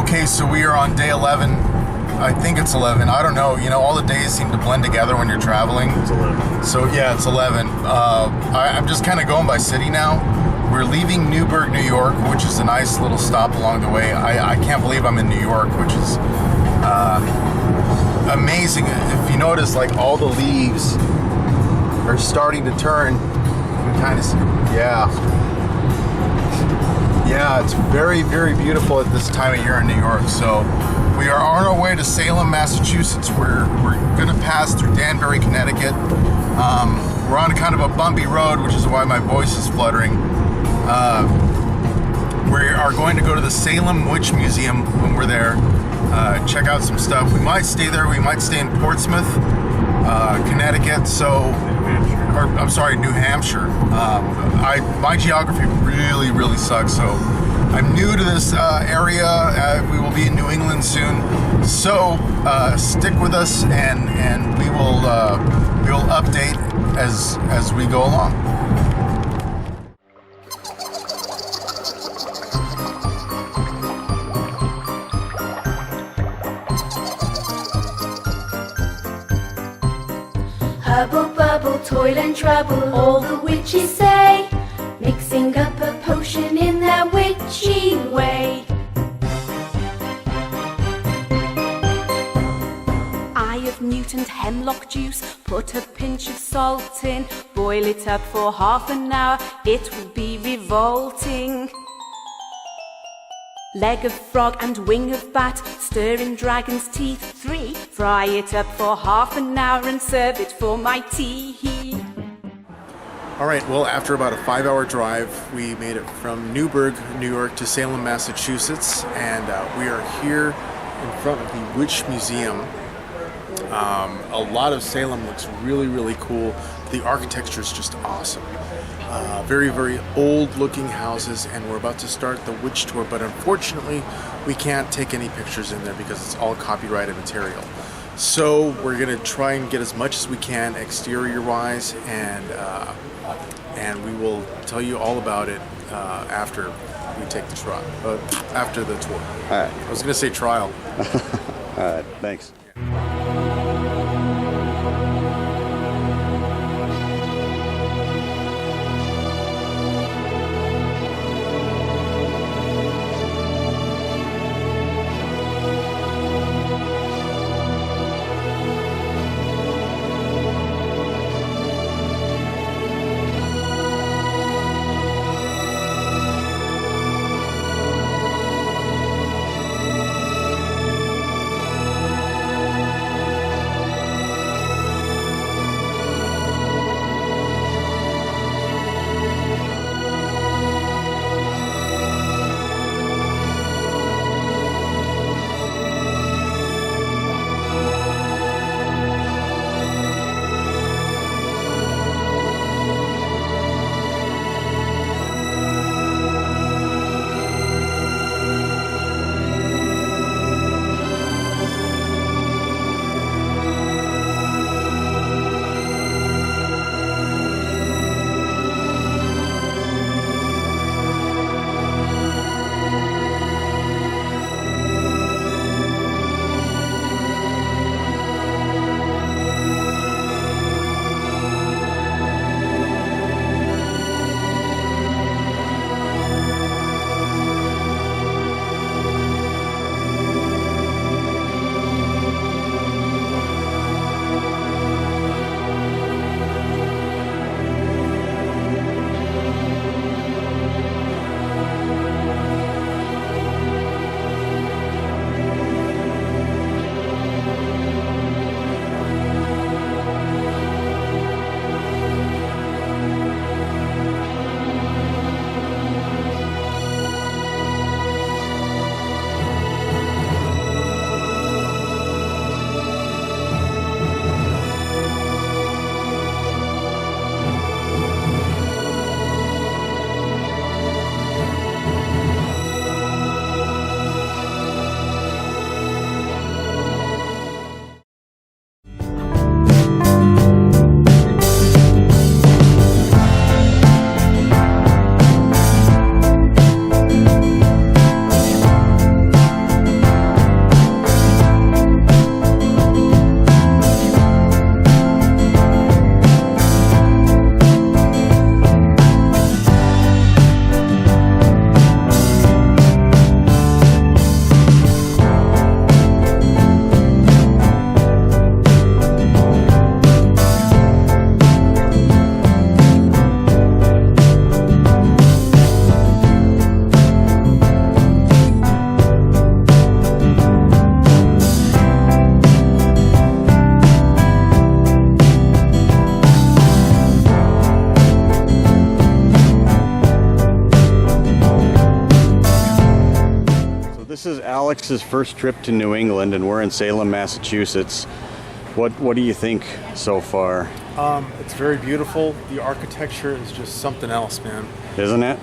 Okay, so we are on day 11. I think it's 11. I don't know. You know, all the days seem to blend together when you're traveling. It's 11. So yeah, it's 11. I'm just kind of going by city now. We're leaving Newburgh, New York, which is a nice little stop along the way. I can't believe I'm in New York, which is amazing. If you notice, like, all the leaves are starting to turn. You can kind of see, yeah, it's very, very beautiful at this time of year in New York. So we are on our way to Salem, Massachusetts. We're going to pass through Danbury, Connecticut. We're on kind of a bumpy road, which is why my voice is fluttering. We are going to go to the Salem Witch Museum when we're there. Check out some stuff. We might stay there. We might stay in Portsmouth, Connecticut. New Hampshire. My geography really sucks, so I'm new to this area. We will be in New England soon, so stick with us, and we will update as we go along. Hubble bubble, toil and trouble, all the witches say, mixing up a potion in their witchy way. Eye of mutant hemlock juice, put a pinch of salt in, boil it up for half an hour, it will be revolting. Leg of frog and wing of bat, stir in dragon's teeth 3, fry it up for half an hour and serve it for my tea. All right, well, after about a 5-hour drive, we made it from Newburgh, New York to Salem, Massachusetts, and we are here in front of the Witch Museum. A lot of Salem looks really cool. The architecture is just awesome. Very old looking houses, and we're about to start the witch tour, but unfortunately we can't take any pictures in there because it's all copyrighted material. So we're gonna try and get as much as we can exterior wise, and we will tell you all about it after we take the trial, after the tour. All right. I was gonna say trial. All right, thanks. is Alex's first trip to New England, and we're in Salem, Massachusetts. What do you think so far? It's very beautiful. The architecture is just something else, man. Isn't it?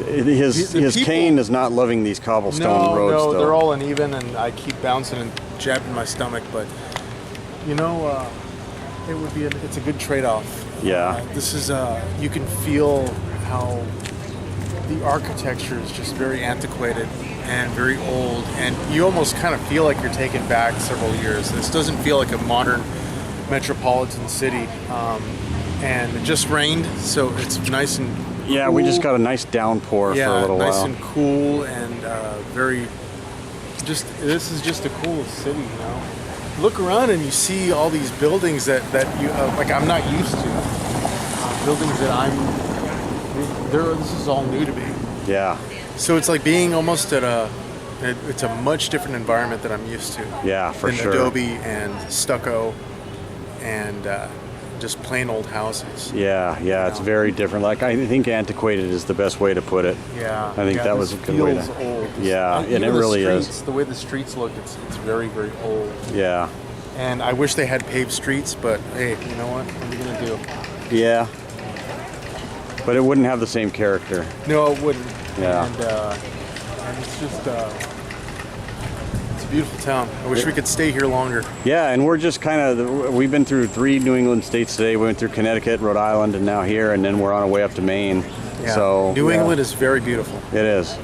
His people, cane is not loving these cobblestone roads, no, though. they're all uneven, and I keep bouncing and jabbing my stomach. But you know, it would be it's a good trade-off. Yeah. This is you can feel how the architecture is just very antiquated and very old, and you almost kind of feel like you're taken back several years. This doesn't feel like a modern metropolitan city, and it just rained, so it's nice and cool. Yeah, we just got a nice downpour for a little nice while. and cool, and very this is just the coolest city, you know. Look around and you see all these buildings that you like I'm not used to. Buildings that this is all new to me. Yeah. So it's like being almost it's a much different environment that I'm used to. Yeah, for than sure. Adobe and stucco and just plain old houses. Yeah, it's very different. Like, I think antiquated is the best way to put it. Yeah. I think that was a good way to. Feels old. Yeah, and even it really the is. streets, the way the streets look, it's very, very old. Yeah. And I wish they had paved streets, but hey, you know what? What are you gonna do? Yeah. But it wouldn't have the same character. No, it wouldn't. Yeah. And it's just it's a beautiful town. I wish we could stay here longer. Yeah, and we're just we've been through 3 New England states today. We went through Connecticut, Rhode Island, and now here, and then we're on our way up to Maine. Yeah. So New England is very beautiful. It is.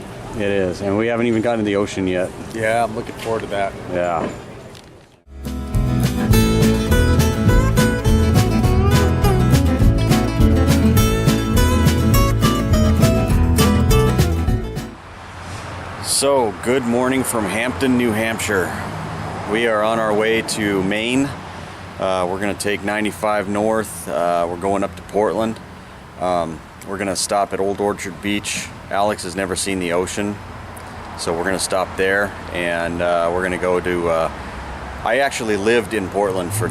And we haven't even gotten to the ocean yet. Yeah, I'm looking forward to that. Yeah. So, good morning from Hampton, New Hampshire. We are on our way to Maine. We're going to take 95 north. We're going up to Portland. We're going to stop at Old Orchard Beach. Alex has never seen the ocean, so we're going to stop there, and we're going to go to... I actually lived in Portland for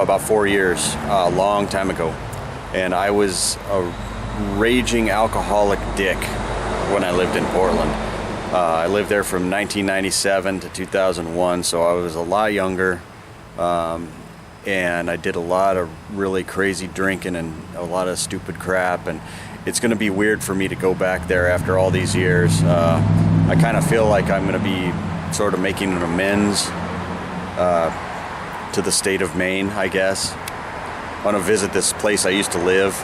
about 4 years, a long time ago, and I was a raging alcoholic dick when I lived in Portland. I lived there from 1997 to 2001, so I was a lot younger, and I did a lot of really crazy drinking and a lot of stupid crap, and it's going to be weird for me to go back there after all these years. I kind of feel like I'm going to be sort of making an amends to the state of Maine, I guess. I want to visit this place I used to live.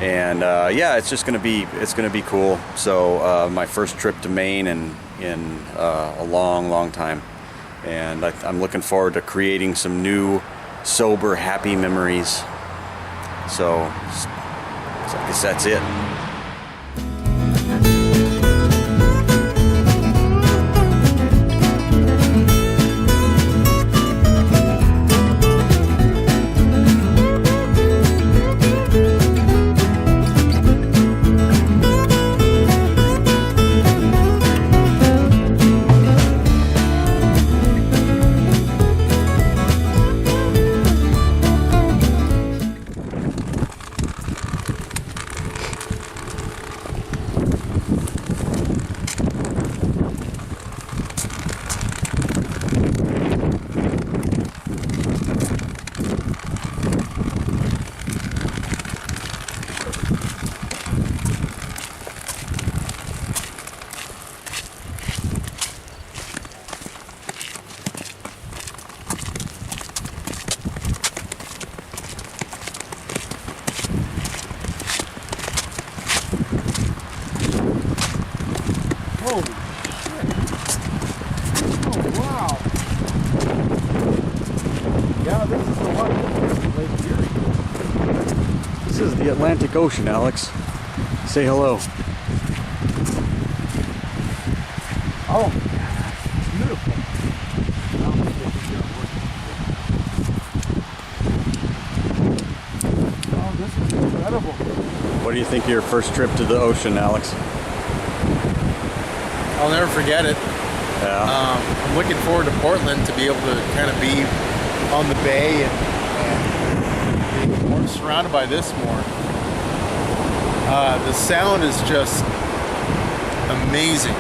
Yeah, it's just gonna be cool. So my first trip to Maine in a long time, and I'm looking forward to creating some new, sober, happy memories. So I guess that's it. Holy shit. Oh, wow. Yeah, this is a lot different than Lake Erie. This is the Atlantic Ocean, Alex. Say hello. Oh, it's beautiful. Oh, this is incredible. What do you think of your first trip to the ocean, Alex? I'll never forget it. Yeah. I'm looking forward to Portland to be able to kind of be on the bay and being more surrounded by this more. The sound is just amazing.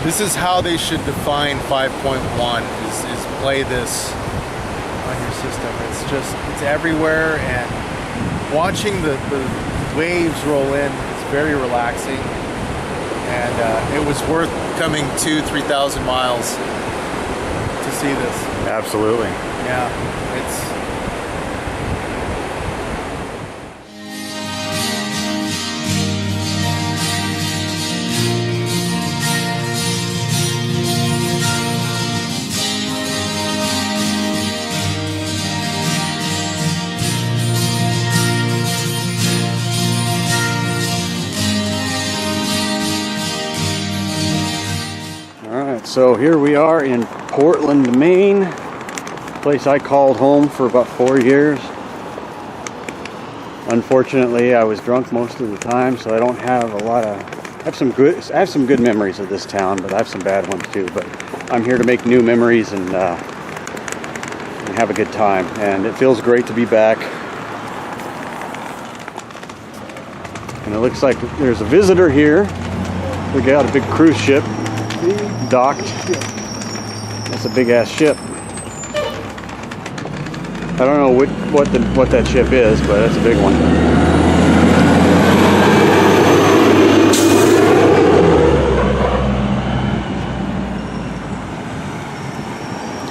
This is how they should define 5.1 is play this on your system. It's everywhere, and watching the waves roll in is very relaxing, and it was worth coming 2,000-3,000 miles to see this. Absolutely. Yeah, it's So here we are in Portland, Maine, place I called home for about 4 years. Unfortunately, I was drunk most of the time, so I don't have a lot of. I have some good memories of this town, but I have some bad ones too. But I'm here to make new memories and have a good time, and it feels great to be back. And it looks like there's a visitor here. We got a big cruise ship docked. That's a big ass ship. I don't know what that ship is, but that's a big one.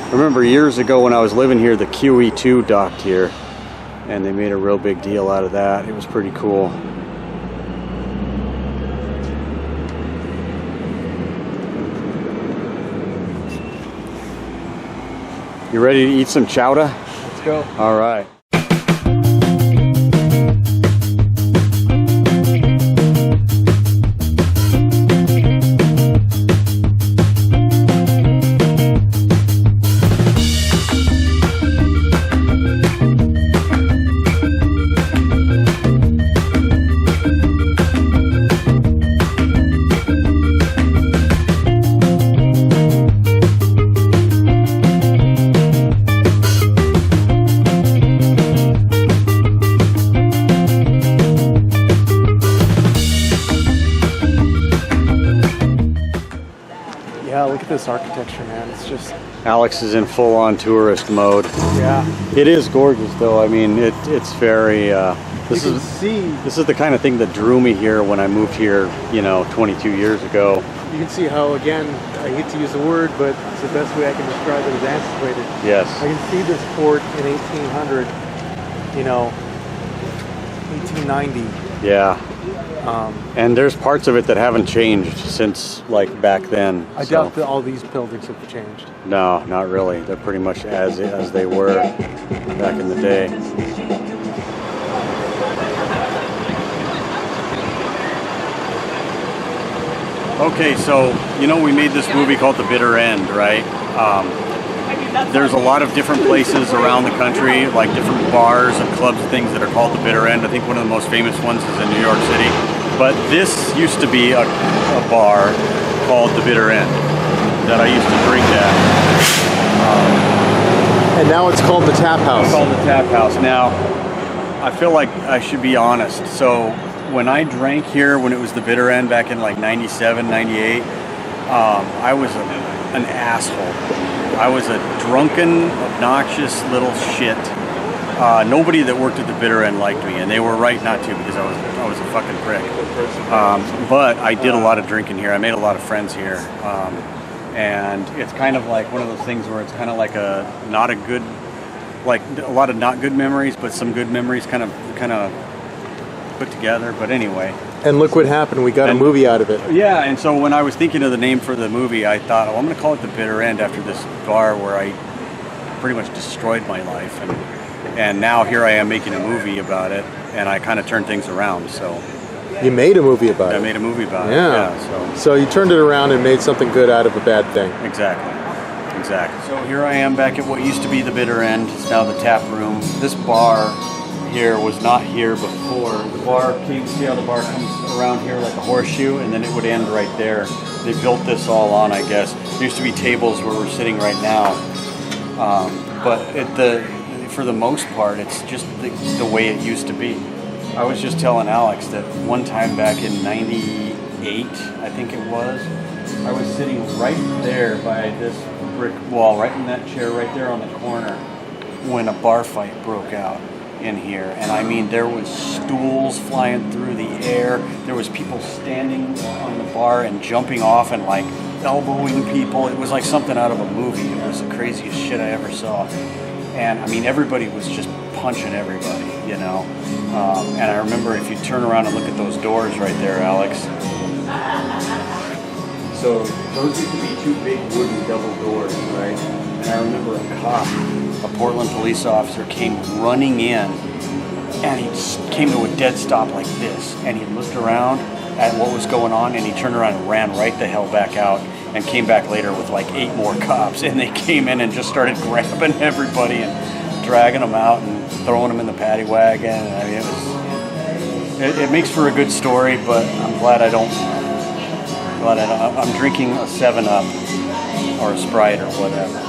I remember years ago when I was living here, the QE2 docked here, and they made a real big deal out of that. It was pretty cool. You ready to eat some chowder? Let's go. All right. Yeah, look at this architecture, man. It's just... Alex is in full-on tourist mode. Yeah. It is gorgeous, though. I mean, it's very... This is the kind of thing that drew me here when I moved here, 22 years ago. You can see how, again, I hate to use the word, but it's the best way I can describe it as antiquated. Yes. I can see this port in 1800, 1890. Yeah. And there's parts of it that haven't changed since back then. I doubt that all these buildings have changed. No, not really. They're pretty much as they were back in the day. Okay, so we made this movie called The Bitter End, right? There's a lot of different places around the country, like different bars and clubs and things that are called The Bitter End. I think one of the most famous ones is in New York City. But this used to be a bar called The Bitter End that I used to drink at. And now it's called the Tap House. It's called the Tap House. Now, I feel like I should be honest. So when I drank here, when it was The Bitter End back in 97, 98, I was an asshole. I was a drunken, obnoxious little shit. Nobody that worked at the Bitter End liked me, and they were right not to, because I was a fucking prick. But I did a lot of drinking here. I made a lot of friends here, and it's kind of like one of those things where it's kind of like a lot of not good memories, but some good memories kind of put together. But anyway. And look what happened. We got a movie out of it. Yeah, and so when I was thinking of the name for the movie, I thought, I'm going to call it The Bitter End after this bar where I pretty much destroyed my life. And now here I am making a movie about it, and I kind of turned things around. So you made a movie about it. I made a movie about it. Yeah. So you turned it around and made something good out of a bad thing. Exactly. So here I am back at what used to be the Bitter End. It's now the tap room. This bar here was not here before. The bar came, see how the bar comes around here like a horseshoe, and then it would end right there. They built this all on, I guess. There used to be tables where we're sitting right now, but for the most part, it's just the way it used to be. I was just telling Alex that one time back in '98, I think it was, I was sitting right there by this brick wall, right in that chair right there on the corner, when a bar fight broke out in here. And I mean, there was stools flying through the air. There was people standing on the bar and jumping off and like elbowing people. It was like something out of a movie. It was the craziest shit I ever saw. And I mean, everybody was just punching everybody, you know. And I remember, if you turn around and look at those doors right there, Alex. So those used to be two big wooden double doors, right? And I remember a cop, a Portland police officer, came running in, and he came to a dead stop like this, and he looked around at what was going on, and he turned around and ran right the hell back out, and came back later with like 8 more cops, and they came in and just started grabbing everybody and dragging them out and throwing them in the paddy wagon. I mean, it makes for a good story, but I'm glad I don't. I'm drinking a 7-Up or a Sprite or whatever.